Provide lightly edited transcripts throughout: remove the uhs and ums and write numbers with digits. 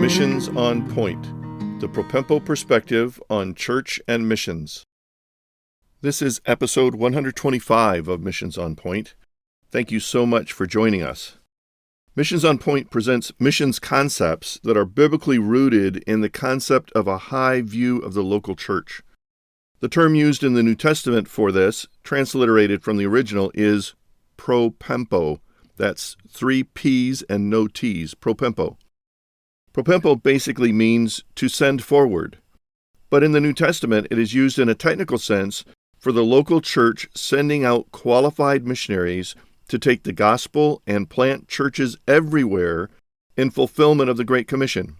Missions on Point, the Propempo perspective on church and missions. This is episode 125 of Missions on Point. Thank you so much for joining us. Missions on Point presents missions concepts that are biblically rooted in the concept of a high view of the local church. The term used in the New Testament for this, transliterated from the original, is propempo. That's 3 P's and no T's, propempo. Propempo basically means to send forward. But in the New Testament, it is used in a technical sense for the local church sending out qualified missionaries to take the gospel and plant churches everywhere in fulfillment of the Great Commission.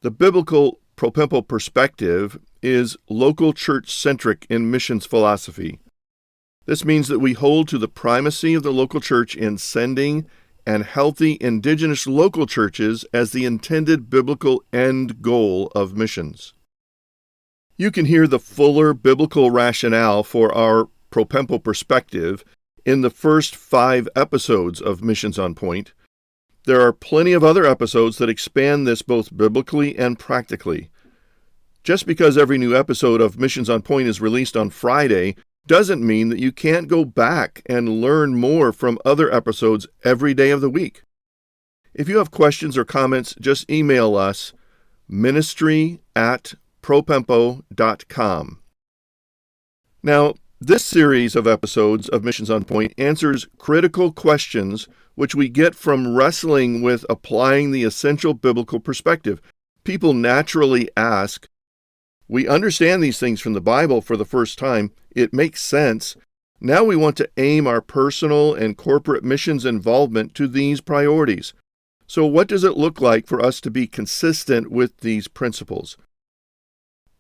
The biblical propempo perspective is local church-centric in missions philosophy. This means that we hold to the primacy of the local church in sending and healthy indigenous local churches as the intended biblical end goal of missions. You can hear the fuller biblical rationale for our propempo perspective in the first 5 episodes of Missions on Point. There are plenty of other episodes that expand this both biblically and practically. Just because every new episode of Missions on Point is released on Friday doesn't mean that you can't go back and learn more from other episodes every day of the week. If you have questions or comments, just email us ministry@propempo.com. Now, this series of episodes of Missions on Point answers critical questions which we get from wrestling with applying the essential biblical perspective. People naturally ask, we understand these things from the Bible for the first time. It makes sense. Now we want to aim our personal and corporate missions involvement to these priorities. So what does it look like for us to be consistent with these principles?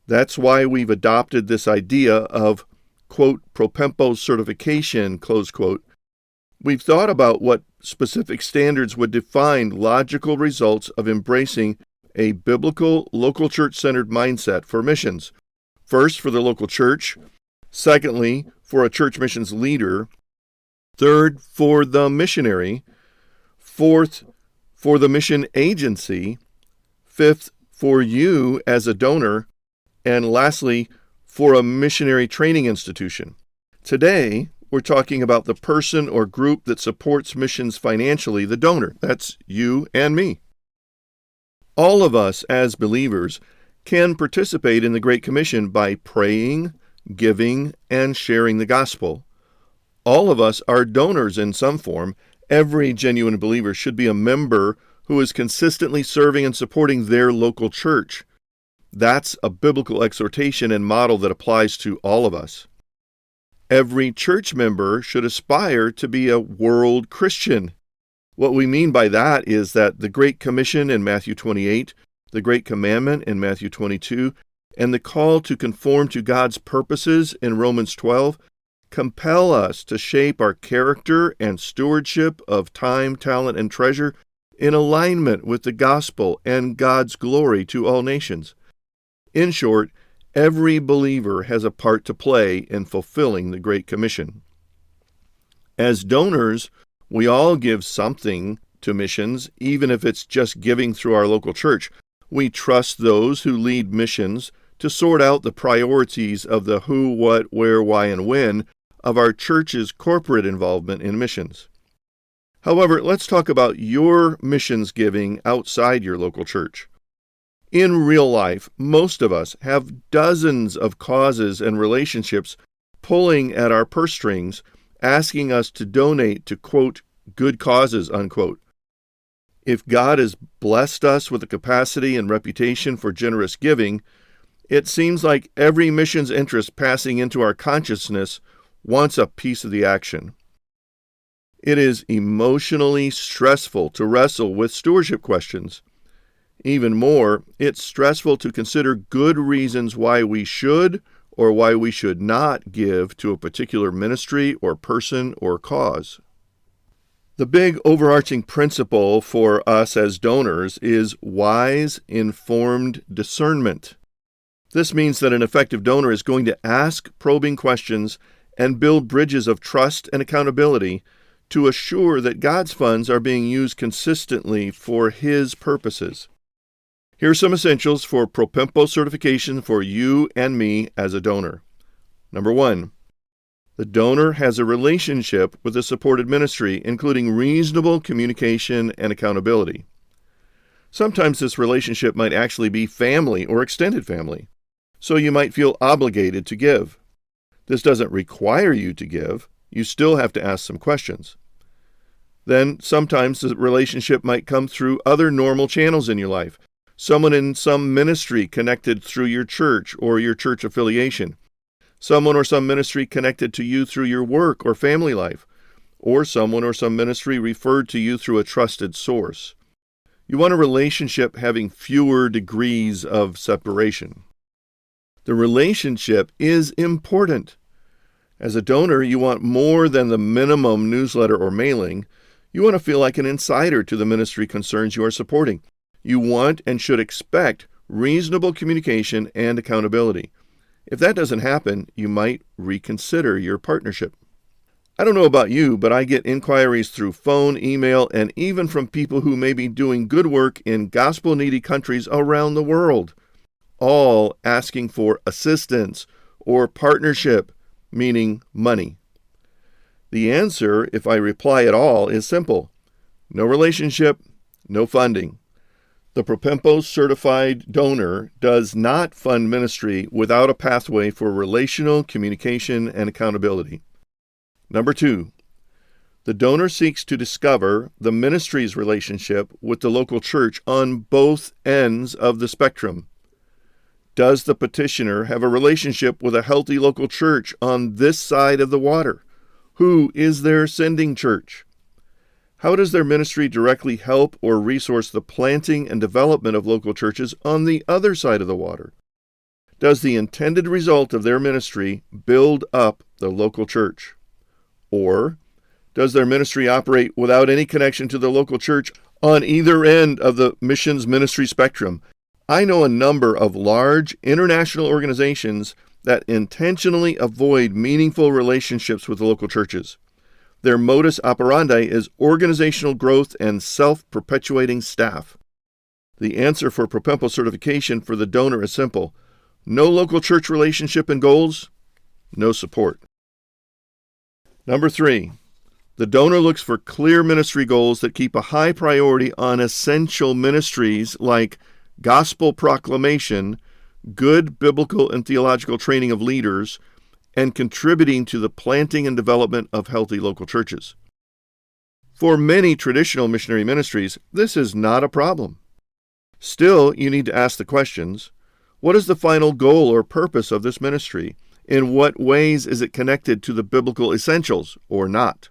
That's why we've adopted this idea of, quote, Propempo Certification, close quote. We've thought about what specific standards would define logical results of embracing a biblical, local church-centered mindset for missions. First, for the local church. Secondly, for a church missions leader. Third, for the missionary. Fourth, for the mission agency. Fifth, for you as a donor. And lastly, for a missionary training institution. Today, we're talking about the person or group that supports missions financially, the donor. That's you and me. All of us as believers can participate in the Great Commission by praying, giving, and sharing the gospel. All of us are donors in some form. Every genuine believer should be a member who is consistently serving and supporting their local church. That's a biblical exhortation and model that applies to all of us. Every church member should aspire to be a world Christian. What we mean by that is that the Great Commission in Matthew 28, the Great Commandment in Matthew 22, and the call to conform to God's purposes in Romans 12 compel us to shape our character and stewardship of time, talent, and treasure in alignment with the gospel and God's glory to all nations. In short, every believer has a part to play in fulfilling the Great Commission. As donors, we all give something to missions, even if it's just giving through our local church. We trust those who lead missions to sort out the priorities of the who, what, where, why, and when of our church's corporate involvement in missions. However, let's talk about your missions giving outside your local church. In real life, most of us have dozens of causes and relationships pulling at our purse strings, asking us to donate to, quote, good causes, unquote. If God has blessed us with the capacity and reputation for generous giving, it seems like every missions interest passing into our consciousness wants a piece of the action. It is emotionally stressful to wrestle with stewardship questions. Even more, it's stressful to consider good reasons why we should or why we should not give to a particular ministry or person or cause. The big overarching principle for us as donors is wise, informed discernment. This means that an effective donor is going to ask probing questions and build bridges of trust and accountability to assure that God's funds are being used consistently for His purposes. Here are some essentials for Propempo certification for you and me as a donor. Number 1, the donor has a relationship with the supported ministry, including reasonable communication and accountability. Sometimes this relationship might actually be family or extended family, so you might feel obligated to give. This doesn't require you to give. You still have to ask some questions. Then sometimes the relationship might come through other normal channels in your life. Someone in some ministry connected through your church or your church affiliation. Someone or some ministry connected to you through your work or family life. Or someone or some ministry referred to you through a trusted source. You want a relationship having fewer degrees of separation. The relationship is important. As a donor, you want more than the minimum newsletter or mailing. You want to feel like an insider to the ministry concerns you are supporting. You want and should expect reasonable communication and accountability. If that doesn't happen, you might reconsider your partnership. I don't know about you, but I get inquiries through phone, email, and even from people who may be doing good work in gospel-needy countries around the world, all asking for assistance or partnership, meaning money. The answer, if I reply at all, is simple. No relationship, no funding. The Propempo certified donor does not fund ministry without a pathway for relational communication and accountability. Number 2, the donor seeks to discover the ministry's relationship with the local church on both ends of the spectrum. Does the petitioner have a relationship with a healthy local church on this side of the water? Who is their sending church? How does their ministry directly help or resource the planting and development of local churches on the other side of the water? Does the intended result of their ministry build up the local church? Or does their ministry operate without any connection to the local church on either end of the missions ministry spectrum? I know a number of large international organizations that intentionally avoid meaningful relationships with the local churches. Their modus operandi is organizational growth and self-perpetuating staff. The answer for Propempo certification for the donor is simple. No local church relationship and goals, no support. Number 3, the donor looks for clear ministry goals that keep a high priority on essential ministries like gospel proclamation, good biblical and theological training of leaders, and contributing to the planting and development of healthy local churches. For many traditional missionary ministries, this is not a problem. Still, you need to ask the questions, what is the final goal or purpose of this ministry? In what ways is it connected to the biblical essentials or not?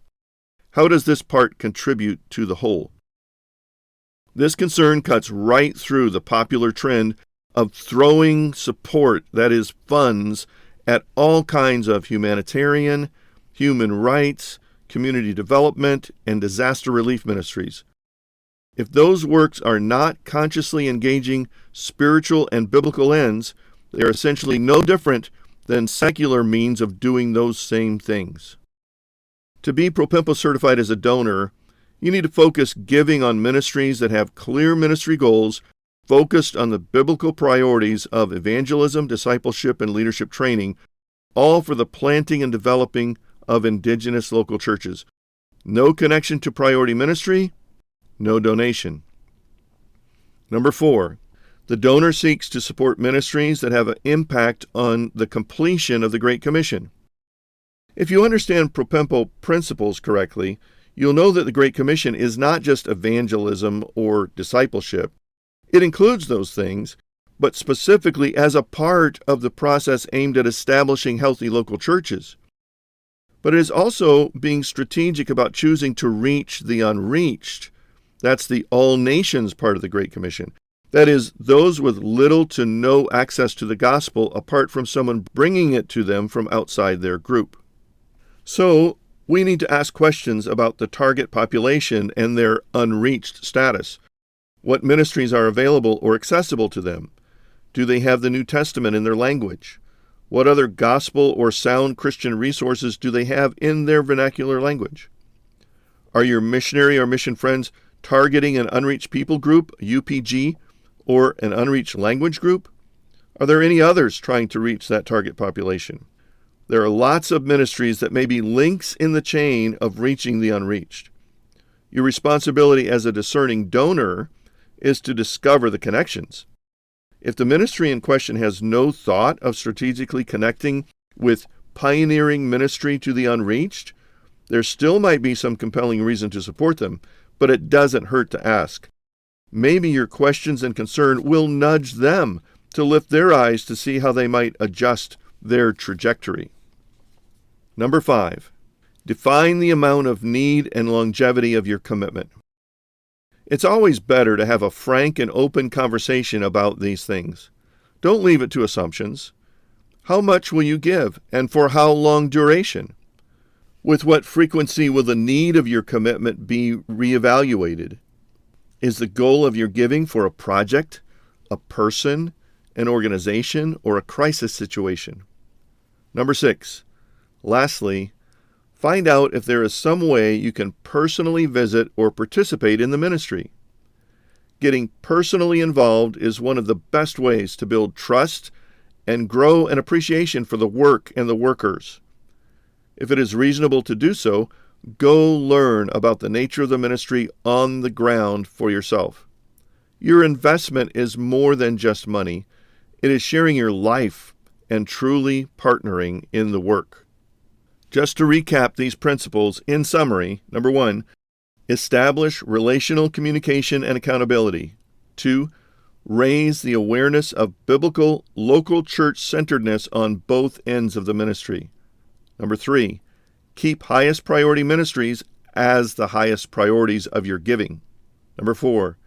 How does this part contribute to the whole? This concern cuts right through the popular trend of throwing support, that is, funds, at all kinds of humanitarian, human rights, community development, and disaster relief ministries. If those works are not consciously engaging spiritual and biblical ends, they are essentially no different than secular means of doing those same things. To be Propempo certified as a donor, you need to focus giving on ministries that have clear ministry goals focused on the biblical priorities of evangelism, discipleship, and leadership training, all for the planting and developing of indigenous local churches. No connection to priority ministry, no donation. Number 4, the donor seeks to support ministries that have an impact on the completion of the Great Commission. If you understand Propempo principles correctly, you'll know that the Great Commission is not just evangelism or discipleship. It includes those things, but specifically as a part of the process aimed at establishing healthy local churches. But it is also being strategic about choosing to reach the unreached. That's the all nations part of the Great Commission. That is, those with little to no access to the gospel apart from someone bringing it to them from outside their group. So, we need to ask questions about the target population and their unreached status. What ministries are available or accessible to them? Do they have the New Testament in their language? What other gospel or sound Christian resources do they have in their vernacular language? Are your missionary or mission friends targeting an unreached people group, UPG, or an unreached language group? Are there any others trying to reach that target population? There are lots of ministries that may be links in the chain of reaching the unreached. Your responsibility as a discerning donor is to discover the connections. If the ministry in question has no thought of strategically connecting with pioneering ministry to the unreached, there still might be some compelling reason to support them, but it doesn't hurt to ask. Maybe your questions and concern will nudge them to lift their eyes to see how they might adjust their trajectory. Number 5, define the amount of need and longevity of your commitment. It's always better to have a frank and open conversation about these things. Don't leave it to assumptions. How much will you give, and for how long duration? With what frequency will the need of your commitment be reevaluated? Is the goal of your giving for a project, a person, an organization, or a crisis situation? Number 6, lastly, find out if there is some way you can personally visit or participate in the ministry. Getting personally involved is one of the best ways to build trust and grow an appreciation for the work and the workers. If it is reasonable to do so, go learn about the nature of the ministry on the ground for yourself. Your investment is more than just money. It is sharing your life and truly partnering in the work. Just to recap these principles in summary, number 1, establish relational communication and accountability. 2, raise the awareness of biblical local church-centeredness on both ends of the ministry. Number 3, keep highest priority ministries as the highest priorities of your giving. Number 4,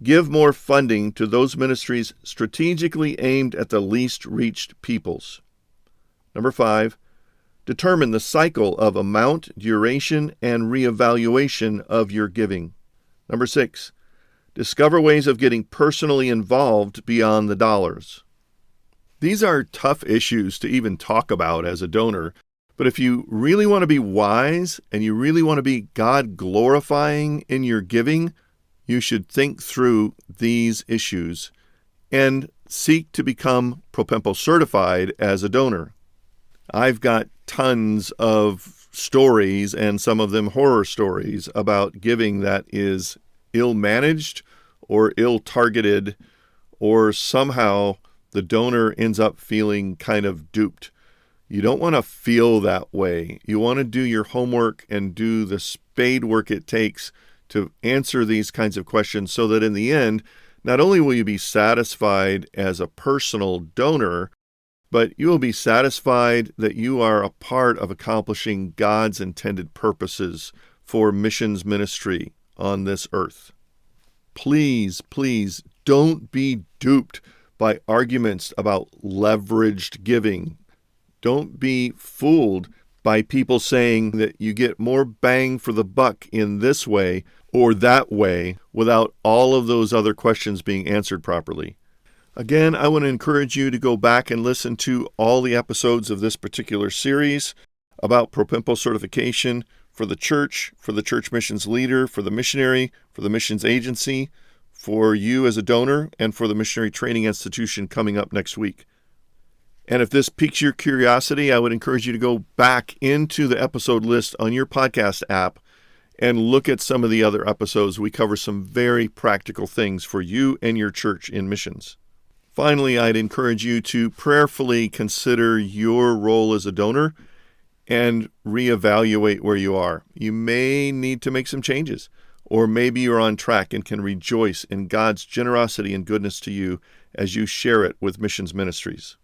give more funding to those ministries strategically aimed at the least reached peoples. Number 5, determine the cycle of amount, duration, and reevaluation of your giving. Number 6, discover ways of getting personally involved beyond the dollars. These are tough issues to even talk about as a donor, but if you really want to be wise and you really want to be God-glorifying in your giving, you should think through these issues and seek to become Propempo certified as a donor. I've got tons of stories, and some of them horror stories, about giving that is ill-managed or ill-targeted, or somehow the donor ends up feeling kind of duped. You don't want to feel that way. You want to do your homework and do the spade work it takes to answer these kinds of questions so that in the end, not only will you be satisfied as a personal donor, but you will be satisfied that you are a part of accomplishing God's intended purposes for missions ministry on this earth. Please, please don't be duped by arguments about leveraged giving. Don't be fooled by people saying that you get more bang for the buck in this way or that way without all of those other questions being answered properly. Again, I want to encourage you to go back and listen to all the episodes of this particular series about Propempo certification for the church missions leader, for the missionary, for the missions agency, for you as a donor, and for the missionary training institution coming up next week. And if this piques your curiosity, I would encourage you to go back into the episode list on your podcast app and look at some of the other episodes. We cover some very practical things for you and your church in missions. Finally, I'd encourage you to prayerfully consider your role as a donor and reevaluate where you are. You may need to make some changes, or maybe you're on track and can rejoice in God's generosity and goodness to you as you share it with missions ministries.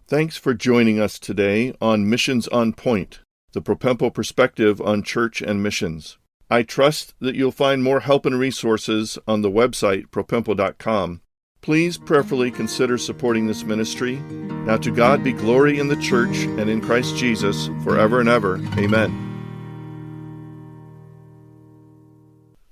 Thanks for joining us today on Missions on Point, the Propempo perspective on church and missions. I trust that you'll find more help and resources on the website propempo.com. Please prayerfully consider supporting this ministry. Now to God be glory in the church and in Christ Jesus forever and ever. Amen.